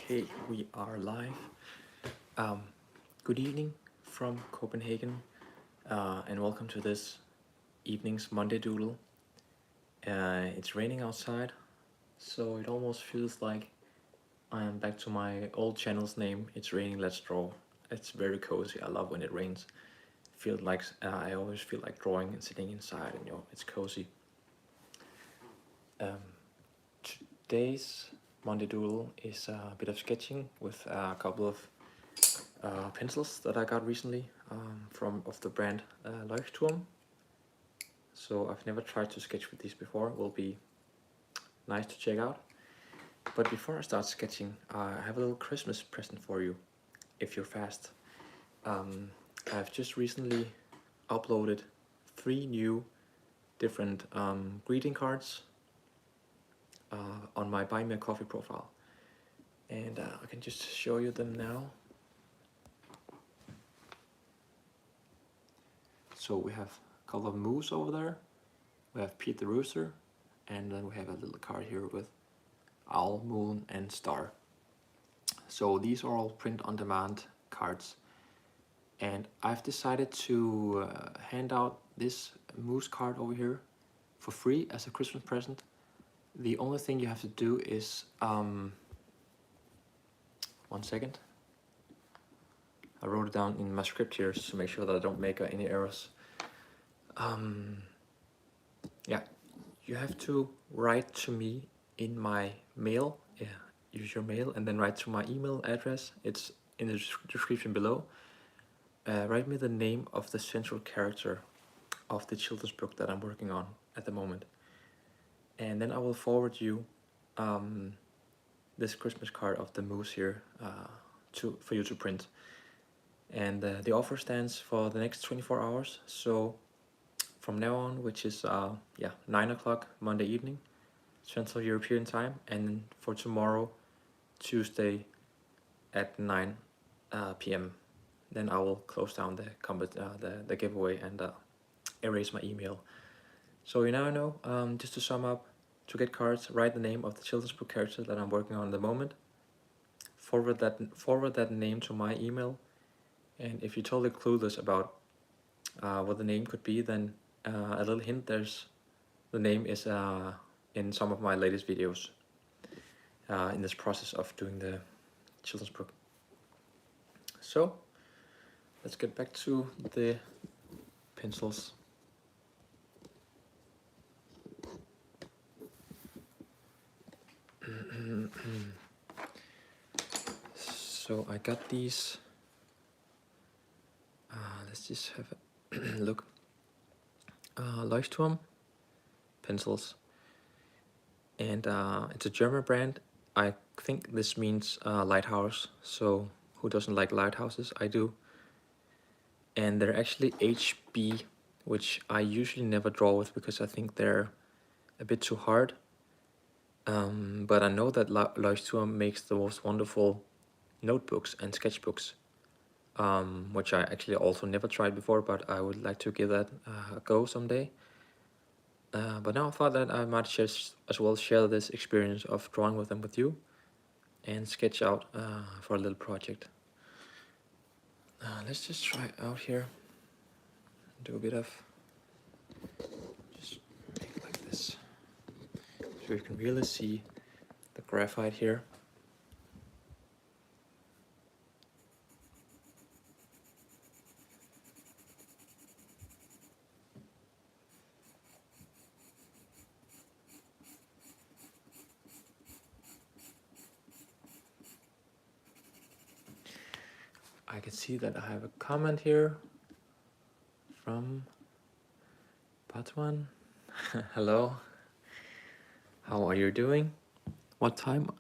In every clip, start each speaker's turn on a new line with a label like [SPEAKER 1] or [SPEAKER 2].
[SPEAKER 1] Okay, we are live. Um, Good evening from Copenhagen, and welcome to this evening's Monday Doodle. It's raining outside, so it almost feels like I am back to my old channel's name. It's raining, let's draw. It's very cozy. I love when it rains. Feel like I always feel like drawing and sitting inside, and it's cozy. Today's Monday Doodle is a bit of sketching with a couple of pencils that I got recently of the brand Leuchtturm. So I've never tried to sketch with these before. It will be nice to check out. But before I start sketching, I have a little Christmas present for you, if you're fast. I've just recently uploaded 3 new different greeting cards on my Buy Me a Coffee profile. And I can just show you them now. So we have a couple of moose over there. We have Pete the Rooster, and then we have a little card here with Owl, Moon, and Star. So these are all print-on-demand cards. And I've decided to hand out this moose card over here for free as a Christmas present. The only thing you have to do is, 1 second. I wrote it down in my script here to make sure that I don't make any errors. Yeah, you have to write to me in my mail. Yeah, use your mail and then write to my email address. It's in the description below. Write me the name of the central character of the children's book that I'm working on at the moment. And then I will forward you this Christmas card of the moose here for you to print. And the offer stands for the next 24 hours. So from now on, which is 9 o'clock Monday evening, Central European time, and for tomorrow, Tuesday at 9 p.m. Then I will close down the giveaway and erase my email. So you now know, just to sum up, to get cards, write the name of the children's book character that I'm working on at the moment, forward that name to my email, and if you're totally clueless about what the name could be, then a little hint, the name is in some of my latest videos in this process of doing the children's book. So let's get back to the pencils. So I got these, let's just have a look, Leuchtturm pencils, and it's a German brand. I think this means lighthouse, so who doesn't like lighthouses? I do. And they're actually HB, which I usually never draw with because I think they're a bit too hard. But I know that Leuchtturm makes the most wonderful notebooks and sketchbooks, which I actually also never tried before, but I would like to give that a go someday. But now I thought that I might just as well share this experience of drawing with them with you and sketch out for a little project. Let's just try out here, do a bit of, just make it like this, so you can really see the graphite here. I can see that I have a comment here from Patwan. Hello. How are you doing? What time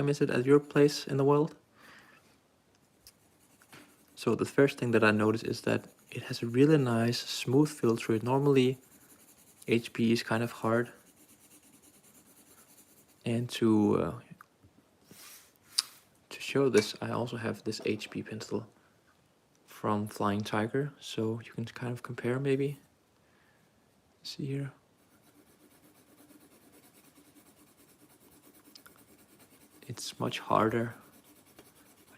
[SPEAKER 1] is it at your place in the world? So the first thing that I noticed is that it has a really nice smooth feel to it. Normally HB is kind of hard, and to show this, I also have this HB pencil from Flying Tiger, so you can kind of compare maybe. See here. It's much harder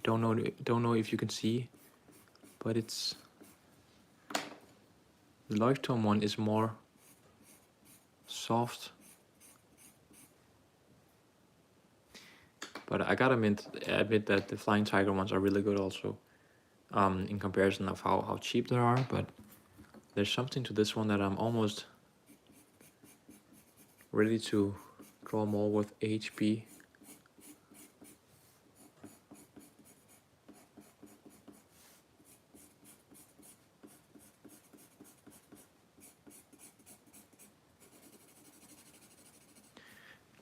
[SPEAKER 1] don't know if you can see, but it's the Leuchtturm one is more soft. But I gotta admit that the Flying Tiger ones are really good also, in comparison of how cheap they are. But there's something to this one that I'm almost ready to draw more with HB.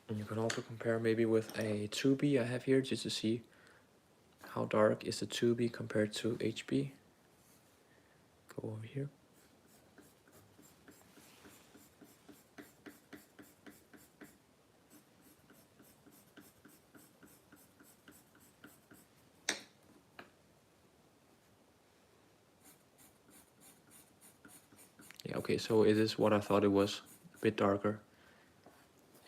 [SPEAKER 1] And you can also compare maybe with a 2B I have here, just to see how dark is the 2B compared to HB. Go over here. Yeah, okay, so it is what I thought it was, a bit darker.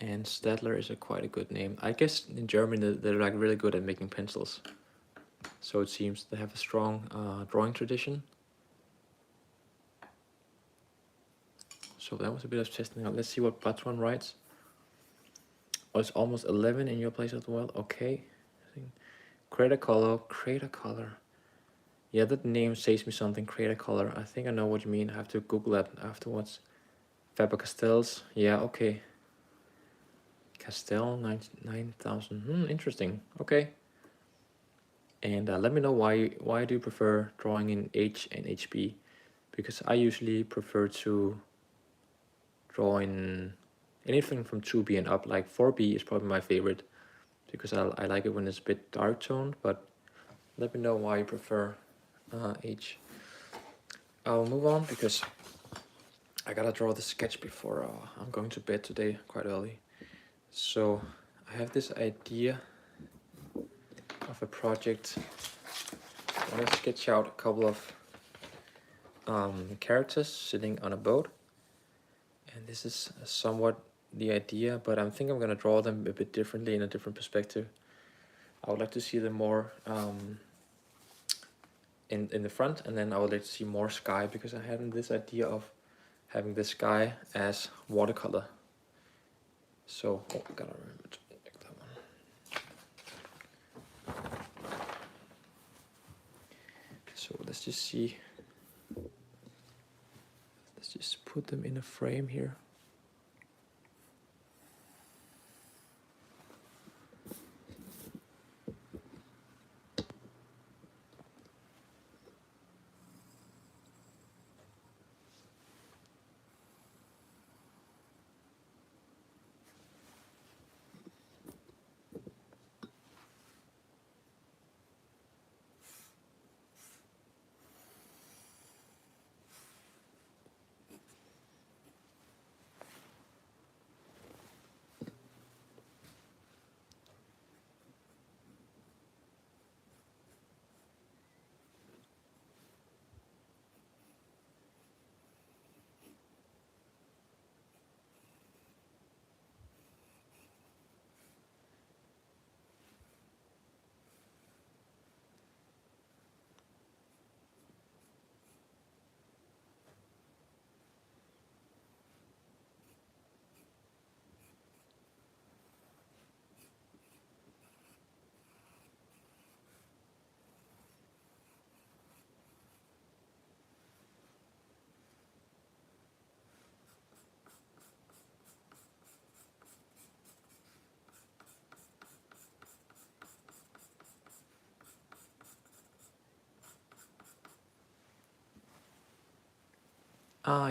[SPEAKER 1] And Stadler is quite a good name. I guess in Germany they're like really good at making pencils. So it seems they have a strong drawing tradition. So that was a bit of testing out. Let's see what Patron writes. Oh, it's almost 11 in your place as well. Okay. Create a color. Yeah, that name says me something. Create a color. I think I know what you mean. I have to Google that afterwards. Faber-Castells. Yeah, okay. Castell 9,000. Interesting. Okay. And let me know why do you prefer drawing in H and HB? Because I usually prefer to draw in anything from 2B and up. Like 4B is probably my favorite, because I like it when it's a bit dark toned. But let me know why you prefer H. I'll move on because I gotta draw the sketch before I'm going to bed today quite early. So I have this idea of a project. I want to sketch out a couple of characters sitting on a boat, and this is somewhat the idea, but I think I'm gonna draw them a bit differently in a different perspective. I would like to see them more in the front, and then I would like to see more sky, because I had this idea of having the sky as watercolor. So, oh, I gotta remember to make that one. So let's just see. Let's just put them in a frame here.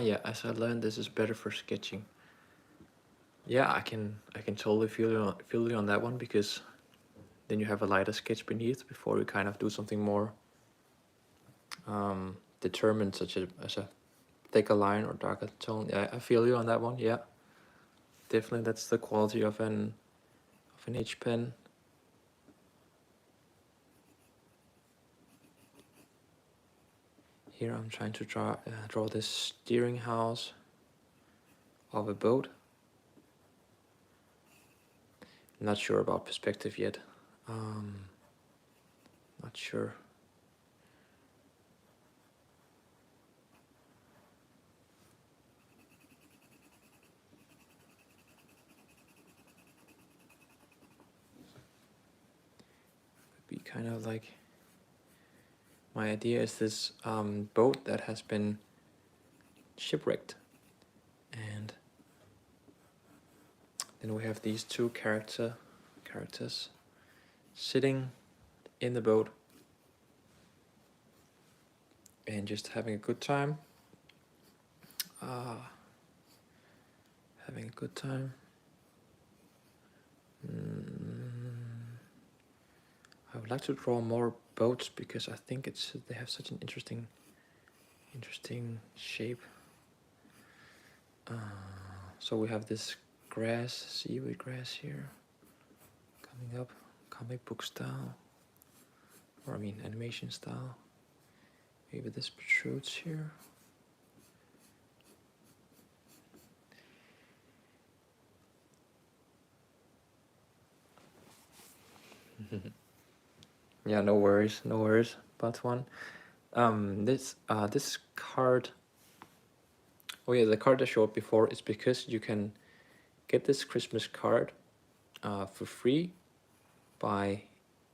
[SPEAKER 1] Yeah, as I learned, this is better for sketching. Yeah, I can totally feel you on that one, because then you have a lighter sketch beneath before you kind of do something more determined, such as a thicker line or darker tone. Yeah, I feel you on that one. Yeah, definitely, that's the quality of an H pen. Here I'm trying to draw this steering house of a boat. Not sure about perspective yet. Not sure. Could be kind of like, my idea is this boat that has been shipwrecked, and then we have these two characters sitting in the boat and just having a good time. Having a good time. I would like to draw more boats because I think they have such an interesting shape. So we have this seaweed grass here, coming up, comic book style, or I mean animation style. Maybe this protrudes here. Yeah, no worries, but one. This card. Oh yeah, the card I showed before is because you can get this Christmas card for free by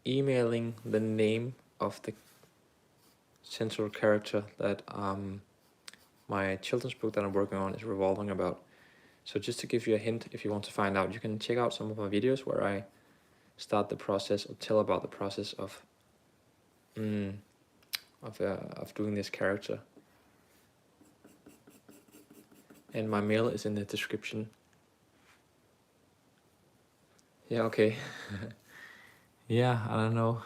[SPEAKER 1] emailing the name of the central character that my children's book that I'm working on is revolving about. So just to give you a hint, if you want to find out, you can check out some of my videos where I start the process or tell about the process of doing this character. And my mail is in the description. Yeah, okay. Yeah, I don't know.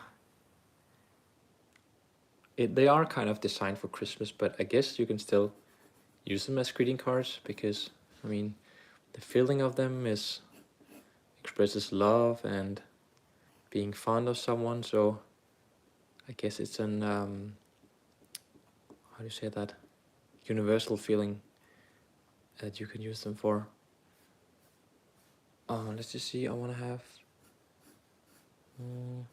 [SPEAKER 1] They are kind of designed for Christmas, but I guess you can still use them as greeting cards because, I mean, the feeling of them expresses love and being fond of someone. So I guess it's an how do you say that? Universal feeling that you can use them for. Let's just see. I want to have. Trying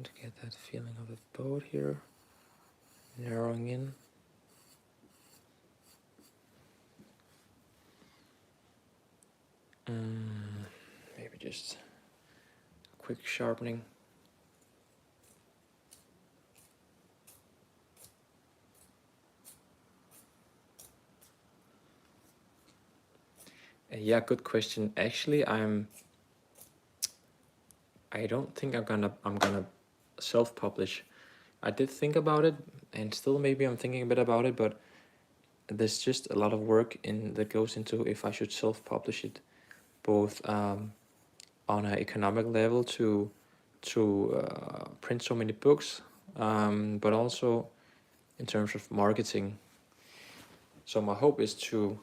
[SPEAKER 1] to get that feeling of the boat here, narrowing in. Maybe just a quick sharpening. Yeah, good question. Actually, I don't think I'm gonna self-publish. I did think about it, and still maybe I'm thinking a bit about it, but there's just a lot of work that goes into if I should self-publish it, both on an economic level to print so many books, but also in terms of marketing. So my hope is to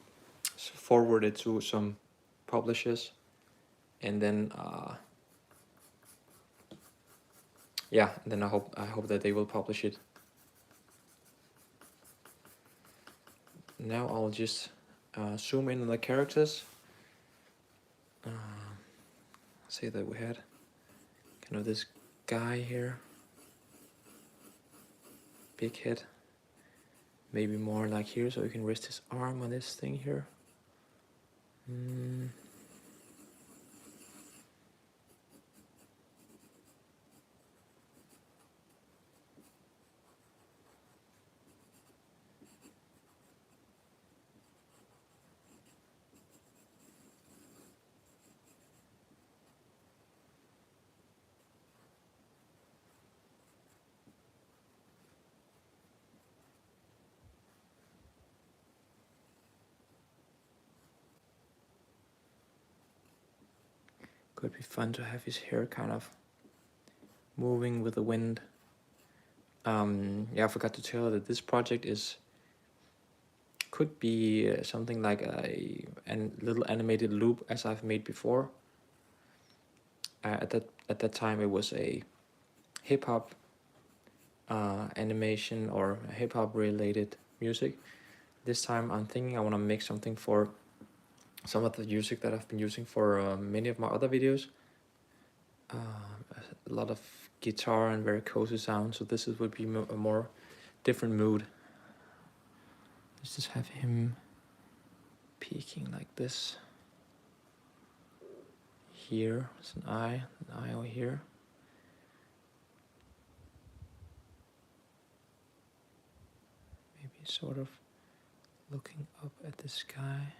[SPEAKER 1] forward it to some publishers, and then then I hope that they will publish it. Now I'll just zoom in on the characters. Say that we had kind of this guy here, big head, maybe more like here, so you can rest his arm on this thing here. Could be fun to have his hair kind of moving with the wind. Yeah, I forgot to tell you that this project could be something like a little animated loop as I've made before. At that time, it was a hip hop animation or hip hop related music. This time, I'm thinking I want to make something for some of the music that I've been using for many of my other videos. A lot of guitar and very cozy sound, so this would be a more different mood. Let's just have him peeking like this. Here is an eye over here. Maybe sort of looking up at the sky.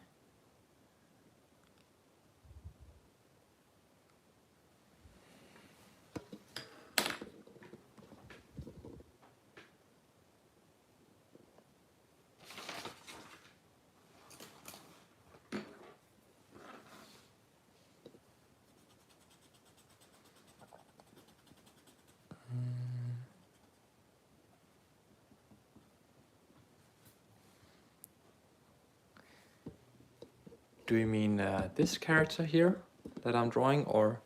[SPEAKER 1] Do you mean this character here that I'm drawing, or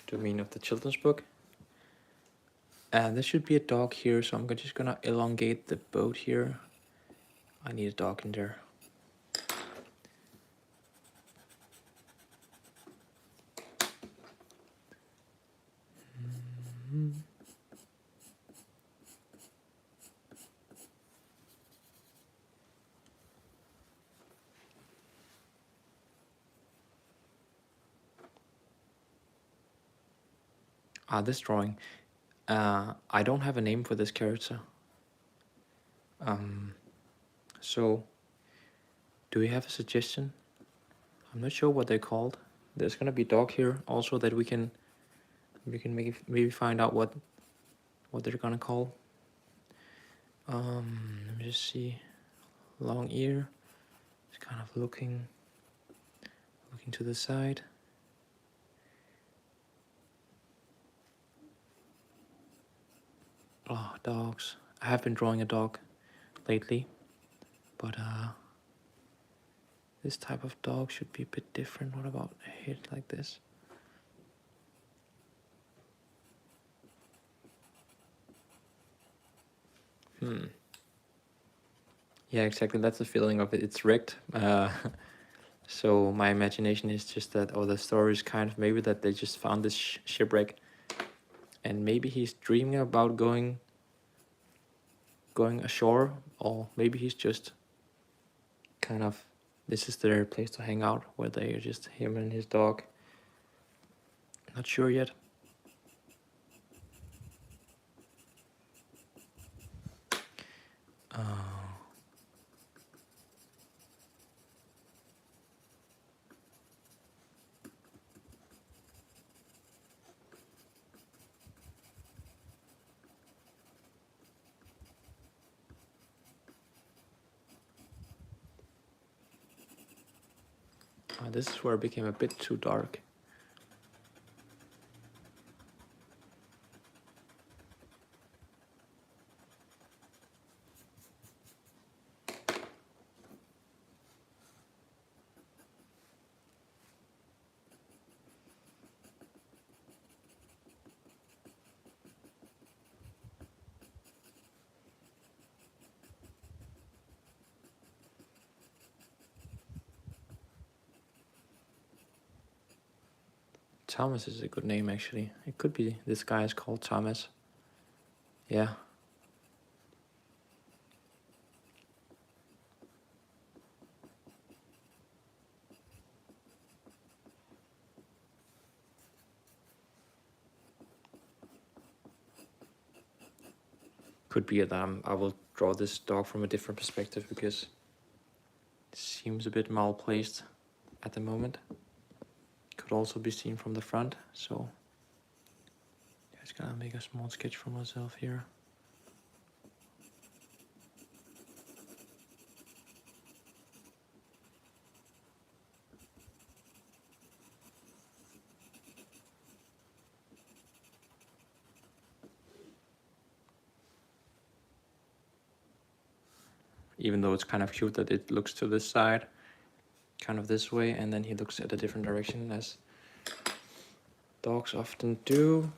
[SPEAKER 1] do you mean of the children's book? There should be a dog here, so I'm just gonna elongate the boat here. I need a dog in there. This drawing. I don't have a name for this character. So, do you have a suggestion? I'm not sure what they're called. There's gonna be a dog here also that we can maybe find out what they're gonna call. Let me just see. Long ear. It's kind of looking to the side. Oh, dogs. I have been drawing a dog lately, but this type of dog should be a bit different. What about a head like this? Yeah, exactly. That's the feeling of it. It's wrecked. So my imagination is just that, or the story is kind of maybe that they just found this shipwreck, and maybe he's dreaming about going ashore, or maybe he's just kind of, this is their place to hang out, where they are just him and his dog. Not sure yet. This is where it became a bit too dark. Thomas is a good name, actually. It could be this guy is called Thomas. Yeah. Could be that I will draw this dog from a different perspective, because it seems a bit malplaced at the moment. Could also be seen from the front, so I'm just gonna make a small sketch for myself here. Even though it's kind of cute that it looks to this side, kind of this way, and then he looks at a different direction, as dogs often do.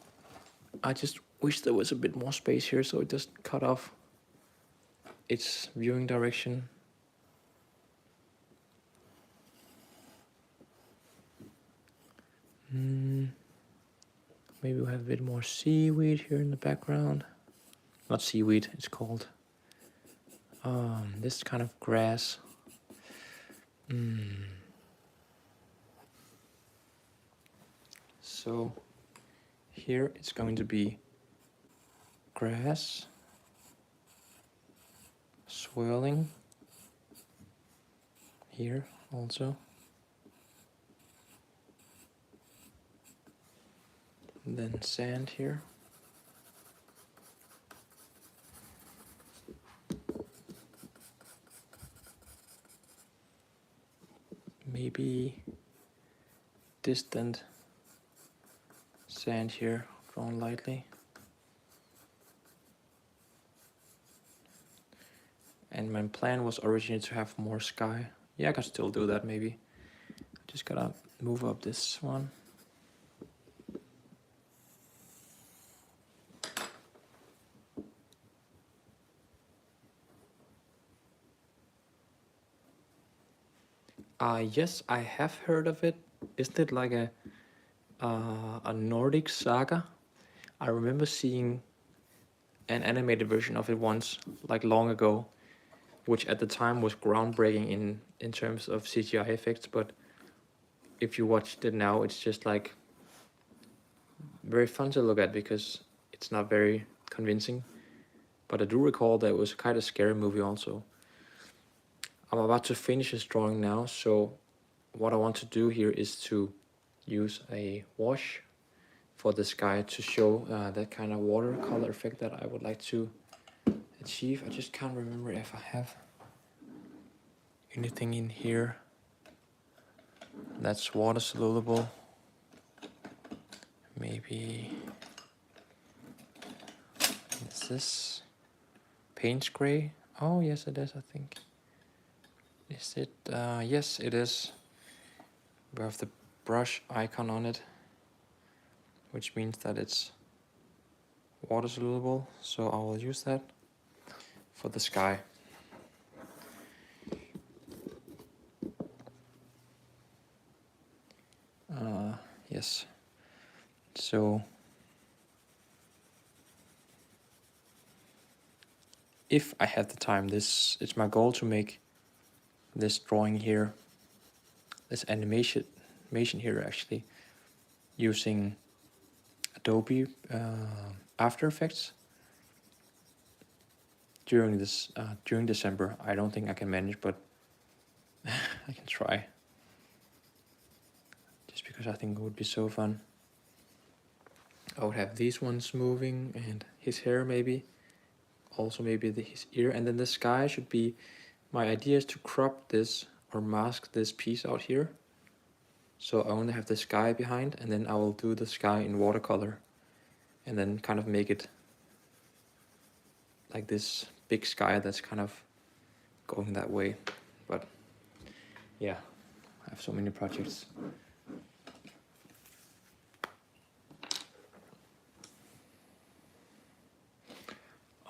[SPEAKER 1] I just wish there was a bit more space here, so it doesn't cut off its viewing direction. Maybe we'll have a bit more seaweed here in the background. Not seaweed, it's called this kind of grass. So here it's going to be grass swirling here also. And then sand here. Maybe distant sand here, drawn lightly. And my plan was originally to have more sky. Yeah, I can still do that maybe. Just gotta move up this one. Yes, I have heard of it. Isn't it like a Nordic saga? I remember seeing an animated version of it once, like long ago, which at the time was groundbreaking in terms of CGI effects. But if you watched it now, it's just like very fun to look at because it's not very convincing. But I do recall that it was kind of scary movie also. I'm about to finish this drawing now, so what I want to do here is to use a wash for the sky to show that kind of watercolor effect that I would like to achieve. I just can't remember if I have anything in here that's water soluble. Maybe is this Payne's gray? Oh yes, it is, I think. Is it? Yes, it is. We have the brush icon on it, which means that it's water soluble, so I will use that for the sky. Yes, so if I have the time, it's my goal to make this drawing here, this animation here actually, using Adobe After Effects during December. I don't think I can manage, but I can try. Just because I think it would be so fun. I would have these ones moving and his hair maybe. Also maybe his ear, and then the sky should be, my idea is to crop this or mask this piece out here. So I only have the sky behind, and then I will do the sky in watercolor and then kind of make it like this big sky that's kind of going that way. But yeah, I have so many projects.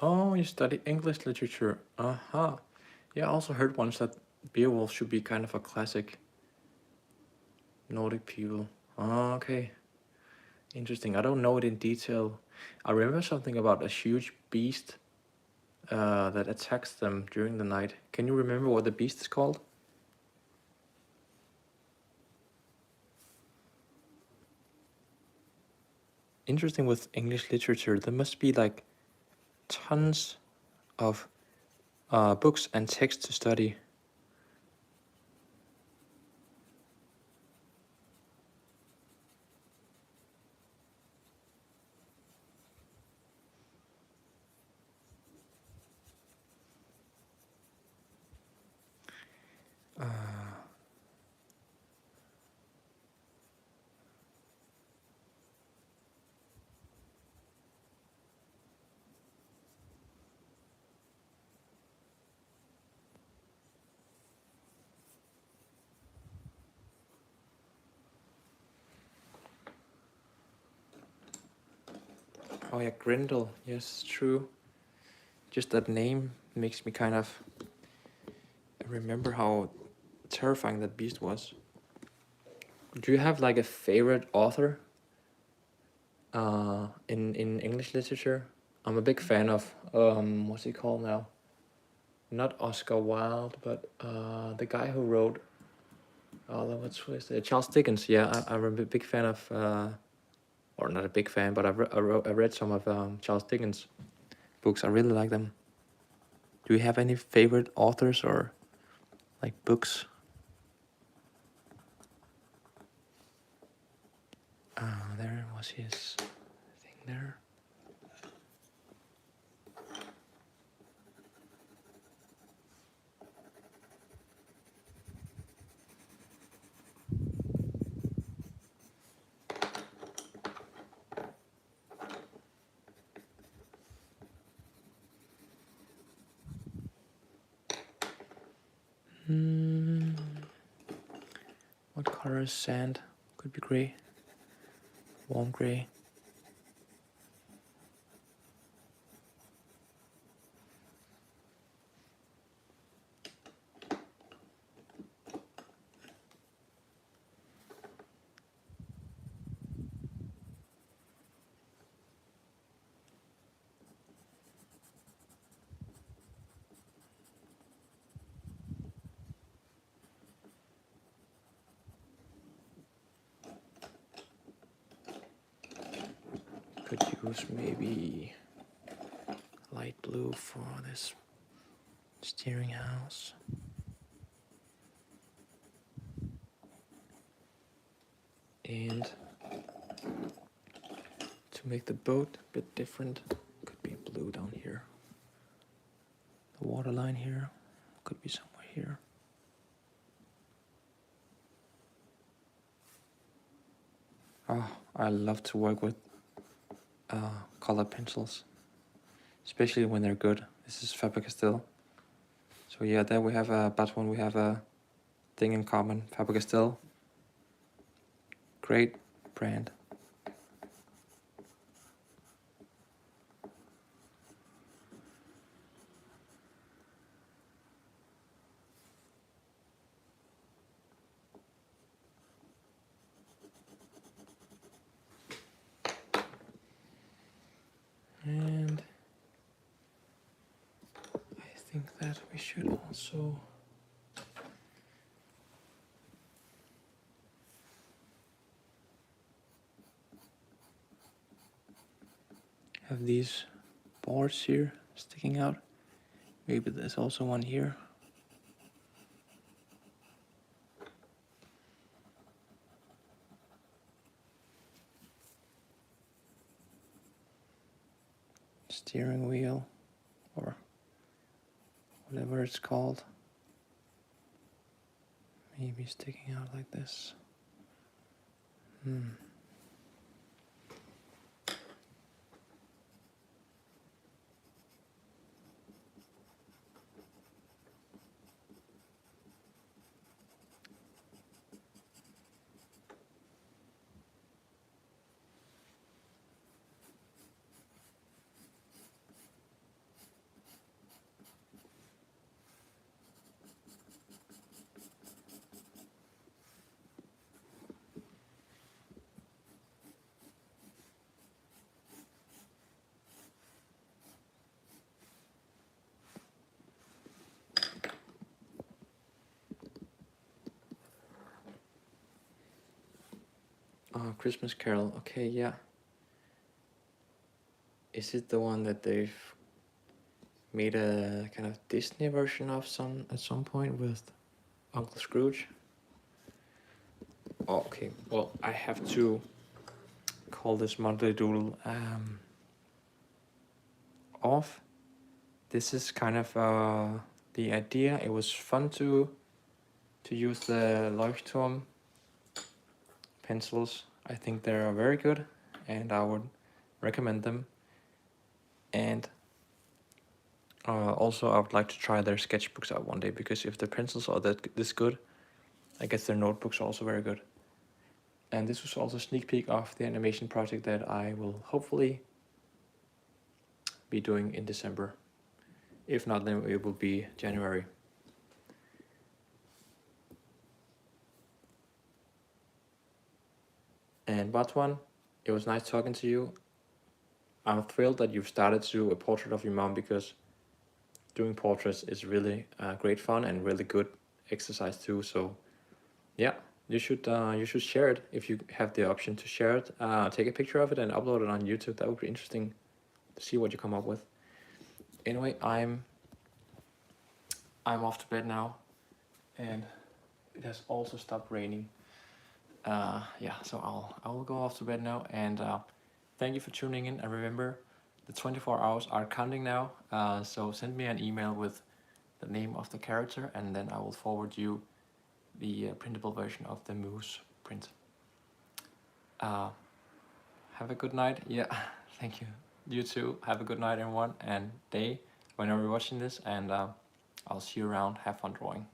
[SPEAKER 1] Oh, you study English literature. Uh-huh. Yeah, I also heard once that Beowulf should be kind of a classic Nordic people. Oh, okay. Interesting. I don't know it in detail. I remember something about a huge beast that attacks them during the night. Can you remember what the beast is called? Interesting with English literature. There must be like tons of books and texts to study. Oh yeah, Grendel. Yes, true. Just that name makes me kind of remember how terrifying that beast was. Do you have like a favorite author? in English literature. I'm a big fan of what's he called now? Not Oscar Wilde, but the guy who wrote what's his Charles Dickens. Yeah, I'm a big fan of, or not a big fan, but I read some of Charles Dickens books. I really like them. Do you have any favorite authors or like books? There was his thing there. What color is sand? Could be gray. Warm gray. Could use maybe light blue for this steering house. And to make the boat a bit different, could be blue down here. The water line here could be somewhere here. Oh, I love to work with color pencils, especially when they're good. This is Faber-Castell. So yeah, there we have that one. We have a thing in common. Faber-Castell, great brand. And I think that we should also have these boards here sticking out. Maybe there's also one here. Steering wheel, or whatever it's called. Maybe sticking out like this. Oh, Christmas Carol. Okay, yeah. Is it the one that they've made a kind of Disney version of at some point with Uncle Scrooge? Oh, okay, well, I have to call this Monday Doodle off. This is kind of the idea. It was fun to use the Leuchtturm pencils. I think they are very good and I would recommend them. And also I would like to try their sketchbooks out one day, because if the pencils are this good, I guess their notebooks are also very good. And this was also a sneak peek of the animation project that I will hopefully be doing in December. If not, then it will be January. And Batuan, it was nice talking to you. I'm thrilled that you've started to do a portrait of your mom, because doing portraits is really great fun and really good exercise too. So yeah, you should share it if you have the option to share it. Take a picture of it and upload it on YouTube. That would be interesting to see what you come up with. Anyway, I'm off to bed now, and it has also stopped raining. Yeah, so I will go off to bed now, and thank you for tuning in. And remember, the 24 hours are counting now. So send me an email with the name of the character, and then I will forward you the printable version of the moose print. Have a good night. Yeah, thank you. You too. Have a good night, everyone, and day whenever you're watching this. And I'll see you around. Have fun drawing.